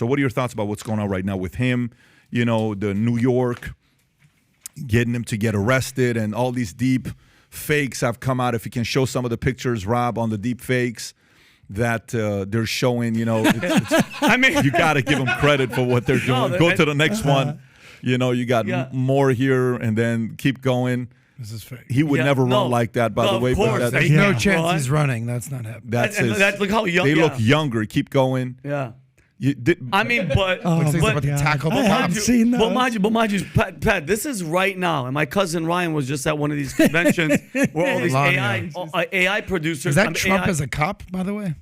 So what are your thoughts about what's going on right now with him? You know, the New York, getting him to get arrested, and all these deep fakes have come out. If you can show some of the pictures, Rob, on the deep fakes that they're showing, you know, I mean, you got to give them credit for what they're doing. Go to the next one. You know, you got more here, and then keep going. This is fake. He would never run like that, by the way. But there's no chance he's running. That's not happening. Look how young they look younger. Keep going. Yeah. Looks like he's about to tackle the cops. But mind you, Pat, this is right now. And my cousin Ryan was just at one of these conventions where all these AI producers. Is that Trump as a cop, by the way?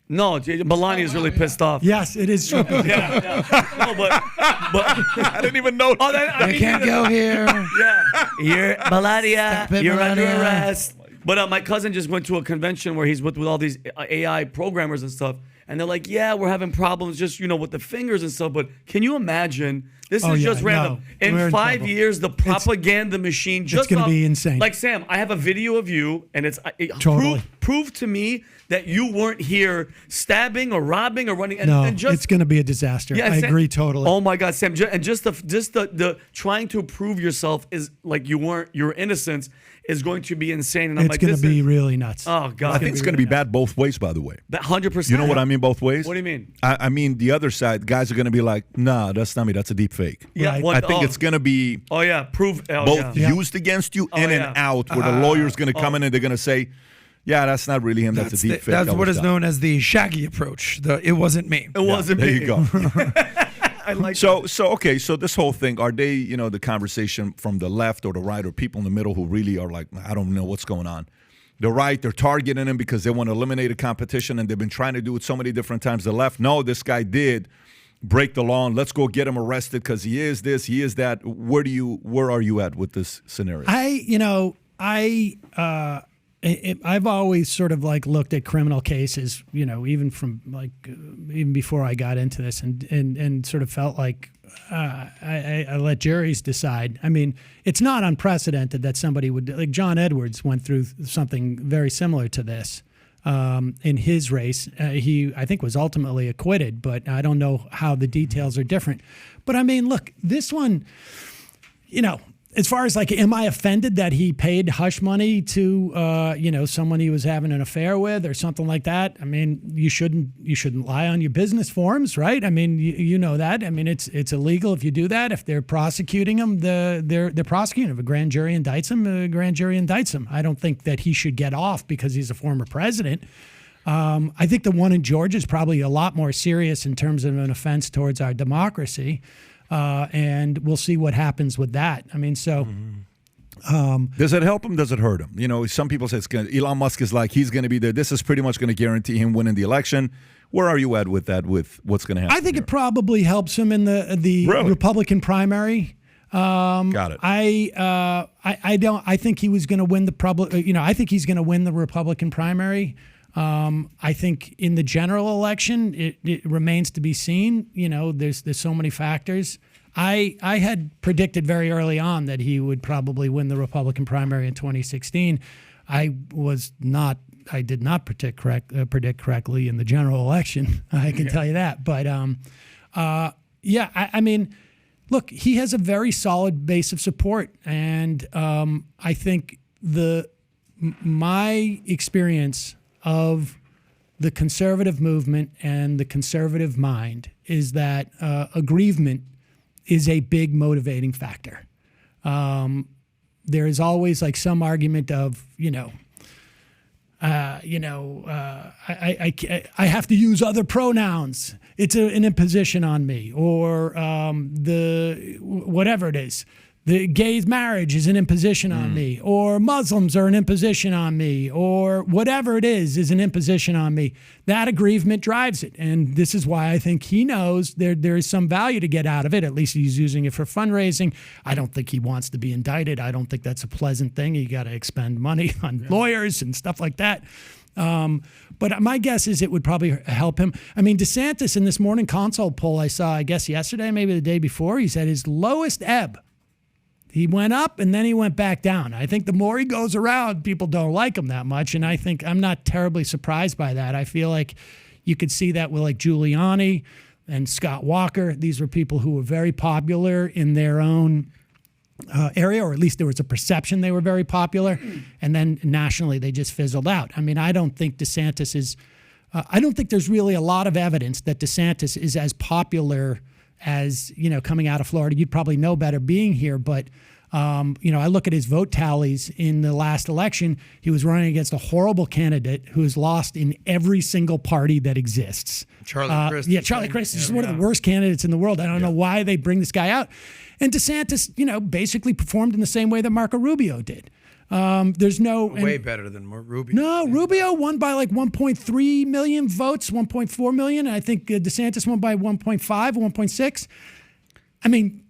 No, Melania's really pissed off. Yes, it is Trump. No, but I didn't even know. You can't go here. Yeah, Melania, you're under arrest. But my cousin just went to a convention where he's with all these AI programmers and stuff. And they're like, yeah, we're having problems just, you know, with the fingers and stuff. But can you imagine? This is just random. In 5 years, the propaganda machine just... It's going to be insane. Like, Sam, I have a video of you, and it's... Totally. Prove to me that you weren't here stabbing or robbing or running. And it's going to be a disaster. Yeah, I agree totally. Oh, my God, Sam. And just the trying to prove yourself is like your innocence is going to be insane. And I'm it's going to be really nuts. Oh, God. I think it's going to be bad both ways, by the way. 100%. You know what I mean both ways? What do you mean? I mean, the other side, guys are going to be like, nah, that's not me. That's a deep fake. Yeah, I think it's going to be both used against you in and out, where the lawyer's going to come in and they're going to say, yeah, that's not really him. That's a deep fake. That's what is known as the Shaggy approach. It wasn't me. It wasn't me. There you go. I like so okay, so this whole thing, are they, you know, the conversation from the left or the right or people in the middle who really are like, I don't know what's going on. The right, they're targeting him because they want to eliminate a competition, and they've been trying to do it so many different times. The left, no, this guy did break the law, and let's go get him arrested because he is this, he is that. Where are you at with this scenario? I've always sort of like looked at criminal cases, you know, even from like even before I got into this, and sort of felt like I let juries decide. I mean, it's not unprecedented that somebody would, like John Edwards went through something very similar to this in his race. He, I think, was ultimately acquitted, but I don't know how the details are different. But I mean, look, this one, you know, as far as like, am I offended that he paid hush money to, you know, someone he was having an affair with or something like that? I mean, you shouldn't lie on your business forms, right? I mean, you know that. I mean, it's illegal if you do that. If they're prosecuting him, they're prosecuting him. If a grand jury indicts him, a grand jury indicts him. I don't think that he should get off because he's a former president. I think the one in Georgia is probably a lot more serious in terms of an offense towards our democracy. And we'll see what happens with that. I mean, so does it help him? Does it hurt him? You know, some people say Elon Musk is like, he's going to be there. This is pretty much going to guarantee him winning the election. Where are you at with that? With what's going to happen? I think it probably helps him in the really? Republican primary. Got it. I think he was going to win I think he's going to win the Republican primary. I think in the general election, it remains to be seen. You know, there's so many factors. I had predicted very early on that he would probably win the Republican primary in 2016. I did not predict correctly in the general election. I can tell you that. But I mean, look, he has a very solid base of support, and I think my experience of the conservative movement and the conservative mind is that aggrievement is a big motivating factor. There is always like some argument of, I have to use other pronouns. It's an imposition on me, or whatever it is. The gay marriage is an imposition on me, or Muslims are an imposition on me, or whatever it is an imposition on me. That aggrievement drives it. And this is why I think he knows there is some value to get out of it. At least he's using it for fundraising. I don't think he wants to be indicted. I don't think that's a pleasant thing. You got to expend money on lawyers and stuff like that. But my guess is it would probably help him. I mean, DeSantis in this morning consult poll I saw, I guess yesterday, maybe the day before, he said his lowest ebb. He went up and then he went back down. I think the more he goes around, people don't like him that much. And I think I'm not terribly surprised by that. I feel like you could see that with like Giuliani. and Scott Walker. These were people who were very popular in their own area, or at least there was a perception they were very popular. And then nationally, they just fizzled out. I mean, I don't think DeSantis is, I don't think there's really a lot of evidence that DeSantis is as popular as, you know, coming out of Florida. You'd probably know better being here, but you know, I look at his vote tallies in the last election. He was running against a horrible candidate who has lost in every single party that exists. Charlie Crist. Yeah, Charlie Crist is one of the worst candidates in the world. I don't know why they bring this guy out. And DeSantis, you know, basically performed in the same way that Marco Rubio did. There's no way better than Rubio. No, Rubio won by like 1.3 million votes, 1.4 million. And I think DeSantis won by 1.5, 1.6. I mean,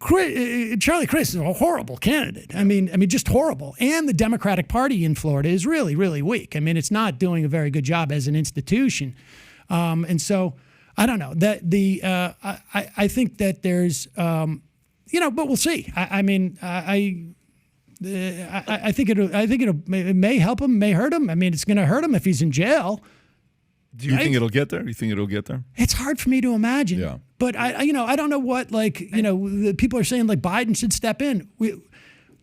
Charlie Crist is a horrible candidate. I mean, just horrible. And the Democratic Party in Florida is really, really weak. I mean, it's not doing a very good job as an institution. And so, I don't know that I think that there's, you know, but we'll see. I think it may help him, may hurt him. I mean, it's going to hurt him if he's in jail. Do you think it'll get there? You think it'll get there? It's hard for me to imagine. Yeah. But I don't know what, like, you know, the people are saying like Biden should step in.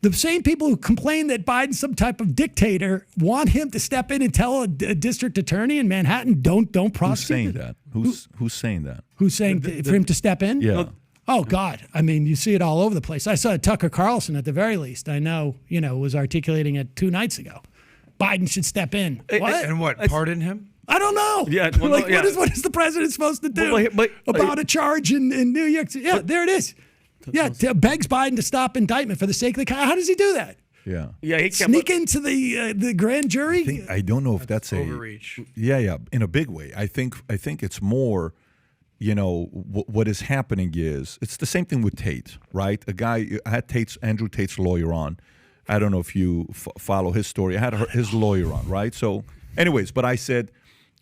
The same people who complain that Biden's some type of dictator want him to step in and tell a district attorney in Manhattan, don't prosecute. Who's saying that? Who's saying that? Who's saying for him to step in? Yeah. Oh, God. I mean, you see it all over the place. I saw Tucker Carlson at the very least. I know, you know, was articulating it 2 nights ago. Biden should step in. What? And what? Pardon him? I don't know. Yeah, well, like, yeah. what is the president supposed to do about a charge in New York City? Yeah, there it is. Yeah, begs Biden to stop indictment for the sake of the How does he do that? Yeah. Yeah, he can't Sneak into the grand jury? I don't know if that's overreach. Yeah, in a big way. I think it's more, you know, what is happening is it's the same thing with Tate, right? I had Andrew Tate's lawyer on. I don't know if you follow his story. I had his lawyer on, right? So, anyways, but I said,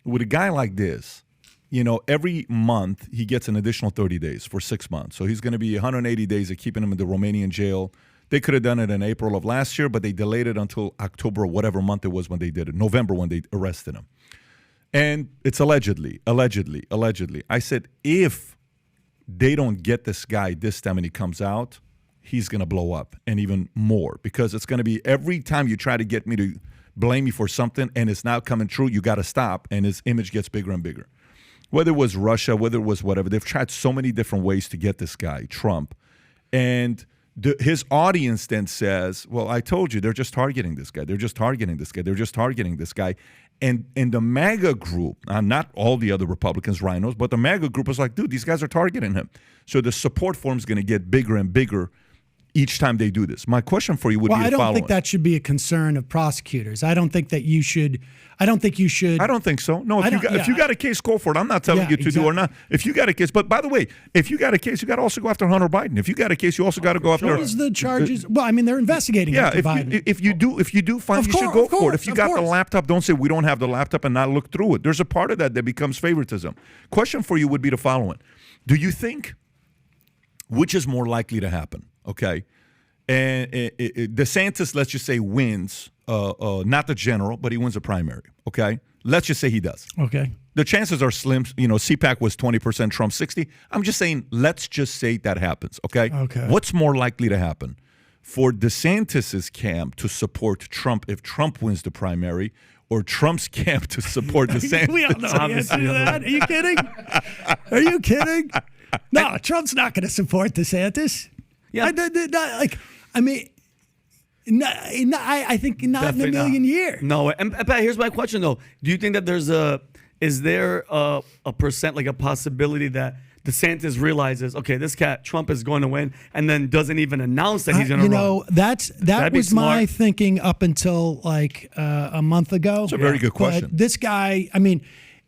with a guy like this, you know, every month he gets an additional 30 days for 6 months. So he's going to be 180 days of keeping him in the Romanian jail. They could have done it in April of last year, but they delayed it until October or whatever month it was when they did it, November when they arrested him. And it's allegedly. I said, if they don't get this guy this time and he comes out, he's going to blow up, and even more, because it's going to be every time you try to get me to blame me for something and it's not coming true, you got to stop, and his image gets bigger and bigger. Whether it was Russia, whether it was whatever, they've tried so many different ways to get this guy, Trump. And his audience then says, well, I told you, they're just targeting this guy. They're just targeting this guy. They're just targeting this guy. And the MAGA group, not all the other Republicans, rhinos, but the MAGA group is like, dude, these guys are targeting him. So the support for him is going to get bigger and bigger each time they do this. My question for you would be the following. I don't think that should be a concern of prosecutors. I don't think you should. I don't think so. No, if you got a case, go for it. I'm not telling you to do or not. If you got a case, but by the way, if you got a case, you got to also go after Hunter Biden. If you got a case, you also got to go after. What is the charges? Well, I mean, they're investigating. Yeah, Biden. if you do find, you should go for it. If you got the laptop, don't say we don't have the laptop and not look through it. There's a part of that becomes favoritism. Question for you would be the following: do you think which is more likely to happen? Okay. And DeSantis, let's just say, wins, not the general, but he wins a primary, okay? Let's just say he does. Okay. The chances are slim. You know, CPAC was 20%, Trump 60%. I'm just saying, let's just say that happens, okay? Okay. What's more likely to happen? For DeSantis's camp to support Trump if Trump wins the primary, or Trump's camp to support DeSantis? We all know the answer to that. Are you kidding? Are you kidding? No, Trump's not going to support DeSantis. Yeah. I think not Definitely in a million years. No, and Pat, here's my question though: do you think that is there a percent, like a possibility that DeSantis realizes, okay, this cat Trump is going to win, and then doesn't even announce that he's going to run? You know, that was my thinking up until like a month ago. That's a very good question. But this guy, I mean,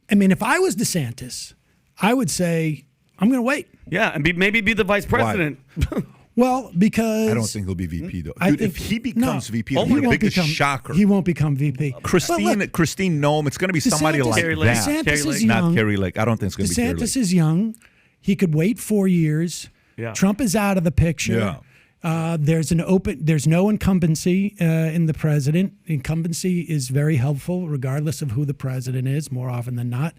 if I was DeSantis, I would say I'm going to wait. Yeah, and maybe be the vice president. Well, because I don't think he'll be VP though. Dude, if he becomes VP, it'll be the biggest shocker. He won't become VP. Christine Noem, it's going to be somebody like Carrie Lake. that. DeSantis is Not young. Carrie Lake. I don't think it's going to be Carrie Lake. DeSantis is young. He could wait 4 years. Yeah. Trump is out of the picture. Yeah. There's no incumbency in the president. Incumbency is very helpful, regardless of who the president is, more often than not.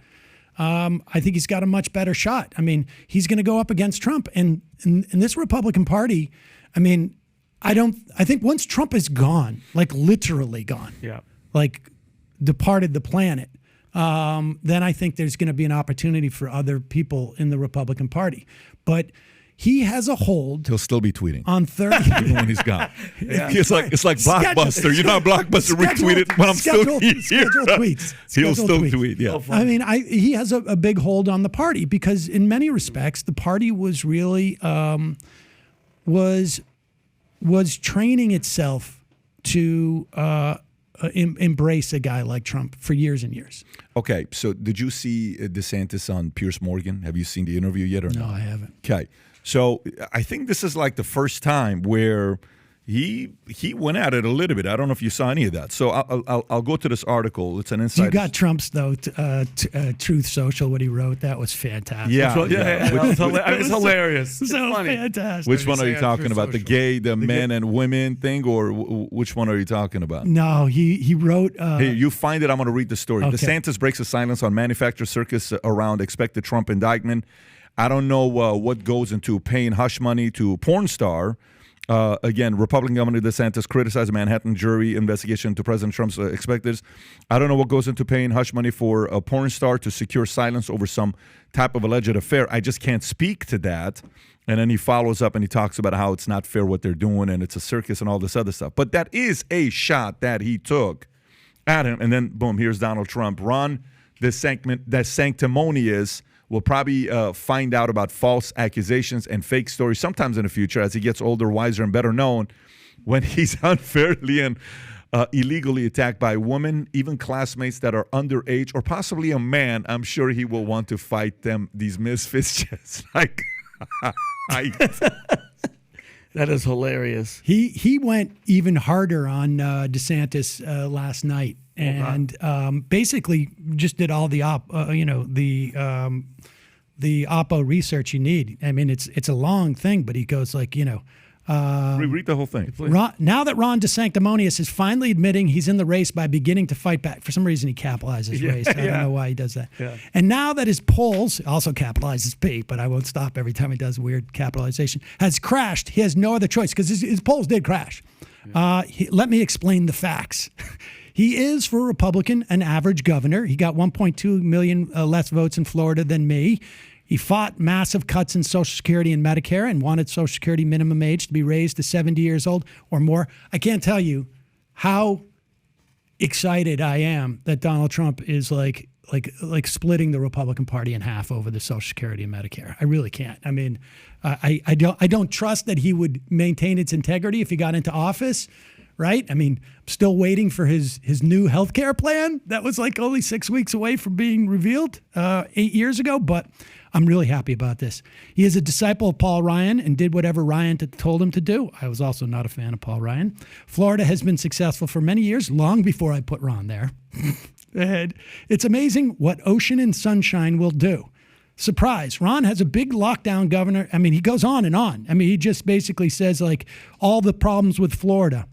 I think he's got a much better shot. I mean, he's going to go up against Trump, and this Republican Party, I mean, I think once Trump is gone, like literally gone, like departed the planet, then I think there's going to be an opportunity for other people in the Republican Party. But he has a hold. He'll still be tweeting on 30. Even when he's gone. It's like Blockbuster. You know how Blockbuster retweeted when I'm still here. Scheduled tweets. He'll still tweet. Yeah. I mean, he has a big hold on the party because in many respects the party was really was training itself to embrace a guy like Trump for years and years. Okay, so did you see DeSantis on Piers Morgan? Have you seen the interview yet or no? not? No, I haven't. Okay, so I think this is like the first time where he went at it a little bit. I don't know if you saw any of that. So I'll go to this article. It's an insider. You got Trump's though Truth Social. What he wrote, that was fantastic. Yeah, it's hilarious. So funny. Fantastic. Which one are you talking about? The gay, the men and women thing, or which one are you talking about? No, he wrote. Hey, you find it. I'm going to read the story. Okay. DeSantis breaks the silence on manufactured circus around expected Trump indictment. I don't know what goes into paying hush money to a porn star. Again, Republican Governor DeSantis criticized a Manhattan jury investigation into President Trump's expecteds. I don't know what goes into paying hush money for a porn star to secure silence over some type of alleged affair. I just can't speak to that. And then he follows up and he talks about how it's not fair what they're doing and it's a circus and all this other stuff. But that is a shot that he took at him. And then, boom, here's Donald Trump. Ron DeSanctimonious will probably find out about false accusations and fake stories sometimes in the future as he gets older, wiser, and better known when he's unfairly and illegally attacked by women, even classmates that are underage, or possibly a man. I'm sure he will want to fight them, these misfits, just like That is hilarious. He went even harder on DeSantis last night. And basically just did all the Oppo research you need. I mean, it's a long thing, but he goes like, read the whole thing. Now that Ron DeSanctimonious is finally admitting he's in the race by beginning to fight back. For some reason, he capitalizes race. I don't know why he does that. Yeah. And now that his polls, also capitalizes P, but I won't stop every time he does weird capitalization, has crashed, he has no other choice because his polls did crash. Let me explain the facts. He is, for a Republican, an average governor. He got 1.2 million less votes in Florida than me. He fought massive cuts in Social Security and Medicare and wanted Social Security minimum age to be raised to 70 years old or more. I can't tell you how excited I am that Donald Trump is like splitting the Republican Party in half over the Social Security and Medicare. I really can't. I mean, I don't trust that he would maintain its integrity if he got into office. Right? I mean, I'm still waiting for his new health care plan. That was like only 6 weeks away from being revealed 8 years ago, but I'm really happy about this. He is a disciple of Paul Ryan and did whatever Ryan told him to do. I was also not a fan of Paul Ryan. Florida has been successful for many years, long before I put Ron there. And it's amazing what ocean and sunshine will do. Surprise, Ron has a big lockdown governor. I mean, he goes on and on. I mean, he just basically says like all the problems with Florida.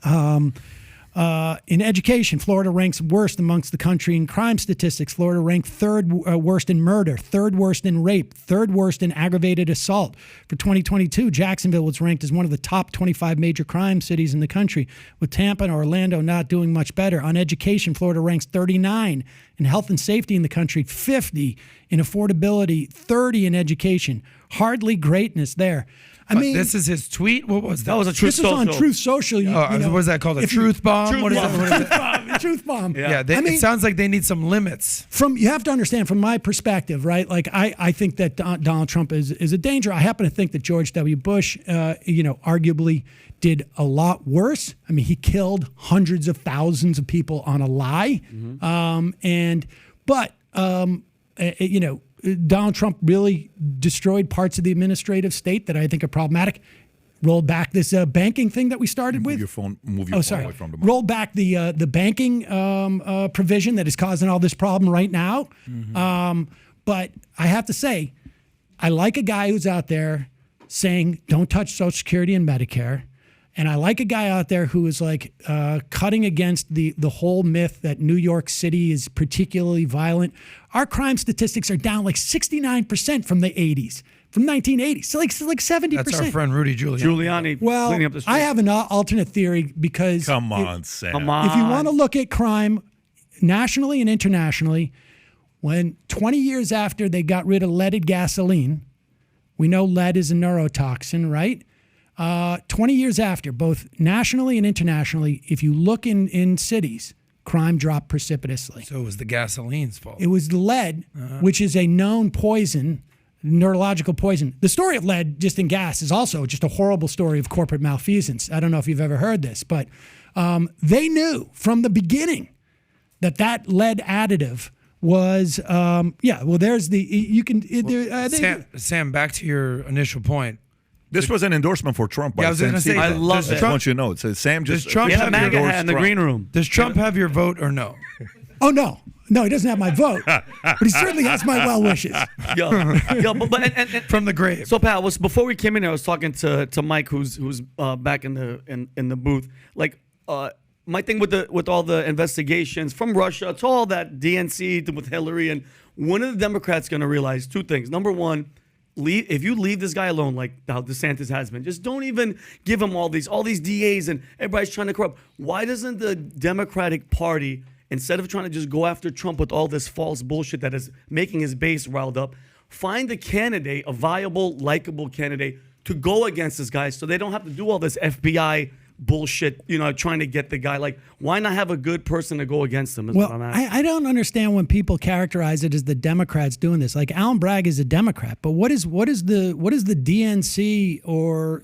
In education, Florida ranks worst amongst the country in crime statistics. Florida ranked third worst in murder, third worst in rape, third worst in aggravated assault. For 2022, Jacksonville was ranked as one of the top 25 major crime cities in the country, with Tampa and Orlando not doing much better. On education, Florida ranks 39 in health and safety in the country, 50 in affordability, 30 in education. Hardly greatness there. I mean, this is his tweet. What was that? That was a Truth Social. This is on Truth Social. What is that called? A truth bomb? What is that? Truth bomb. Truth bomb. Yeah, it sounds like they need some limits. You have to understand from my perspective, right? Like I think that Donald Trump is a danger. I happen to think that George W. Bush, arguably did a lot worse. I mean, he killed hundreds of thousands of people on a lie, Donald Trump really destroyed parts of the administrative state that I think are problematic. Rolled back this banking thing that we started with. Move your phone away from the mic. Rolled back the banking provision that is causing all this problem right now. But I have to say, I like a guy who's out there saying, don't touch Social Security and Medicare. And I like a guy out there who is like cutting against the whole myth that New York City is particularly violent. Our crime statistics are down like 69% from the 80s, from 1980. So like 70%. That's our friend Rudy Giuliani. Well, cleaning up the street. I have an alternate theory because Come on, Sam. Come on. if you want to look at crime nationally and internationally, when 20 years after they got rid of leaded gasoline, we know lead is a neurotoxin, right? 20 years after, both nationally and internationally, if you look in cities, crime dropped precipitously. So it was the gasoline's fault. It was the lead, which is a known poison, neurological poison. The story of lead just in gas is also just a horrible story of corporate malfeasance. I don't know if you've ever heard this, but they knew from the beginning that lead additive was, there's the, you can, Sam, back to your initial point. This was an endorsement for Trump. By I was going to say, I love I it. just want you to know. It says Sam just. Does Trump We have a have MAGA endorsed hat in the Trump. green room. Does Trump have your vote or no? oh no, he doesn't have my vote, but he certainly has my well wishes. And From the grave. So Pat, before we came in here, I was talking to Mike, who's back in the booth. Like my thing with all the investigations from Russia to all that DNC with Hillary, and one of the Democrats going to realize two things. Number one, if you leave this guy alone, like how DeSantis has been, just don't even give him all these DAs and everybody's trying to corrupt. Why doesn't the Democratic Party, instead of trying to just go after Trump with all this false bullshit that is making his base riled up, find a candidate, a viable, likable candidate to go against this guy so they don't have to do all this FBI bullshit, trying to get the guy. Like, why not have a good person to go against him? Is what I'm asking. I don't understand when people characterize it as the Democrats doing this. Like, Alan Bragg is a Democrat, but what is the DNC or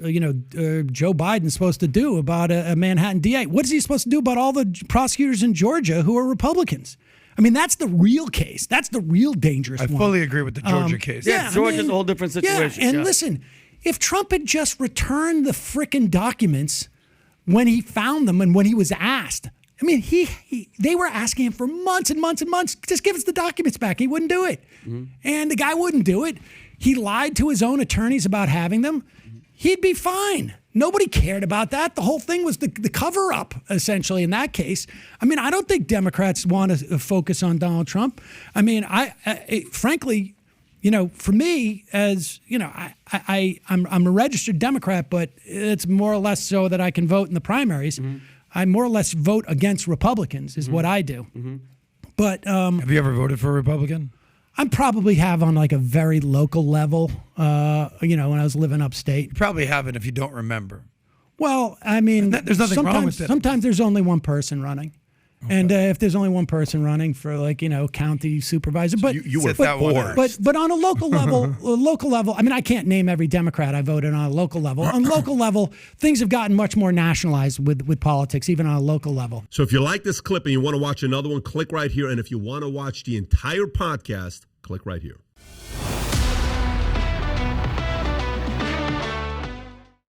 Joe Biden supposed to do about a Manhattan DA? What is he supposed to do about all the prosecutors in Georgia who are Republicans? I mean, that's the real case. That's the real dangerous one. I fully agree with the Georgia case. Yeah, Georgia's a whole different situation. Yeah, and listen, if Trump had just returned the frickin' documents when he found them and when he was asked. I mean, they were asking him for months and months and months, just give us the documents back. He wouldn't do it. Mm-hmm. And the guy wouldn't do it. He lied to his own attorneys about having them. Mm-hmm. He'd be fine. Nobody cared about that. The whole thing was the cover-up, essentially, in that case. I mean, I don't think Democrats want to focus on Donald Trump. I mean, frankly, for me, as I'm a registered Democrat, but it's more or less so that I can vote in the primaries. Mm-hmm. I more or less vote against Republicans is what I do. Mm-hmm. But have you ever voted for a Republican? I probably have on like a very local level. When I was living upstate. You probably haven't if you don't remember. Well, I mean, there's nothing wrong with it. Sometimes there's only one person running. Okay. And if there's only one person running for county supervisor, but you were forced. But on a local level, I mean, I can't name every Democrat I voted on a local level. On local level, things have gotten much more nationalized with politics, even on a local level. So if you like this clip and you want to watch another one, click right here. And if you want to watch the entire podcast, click right here.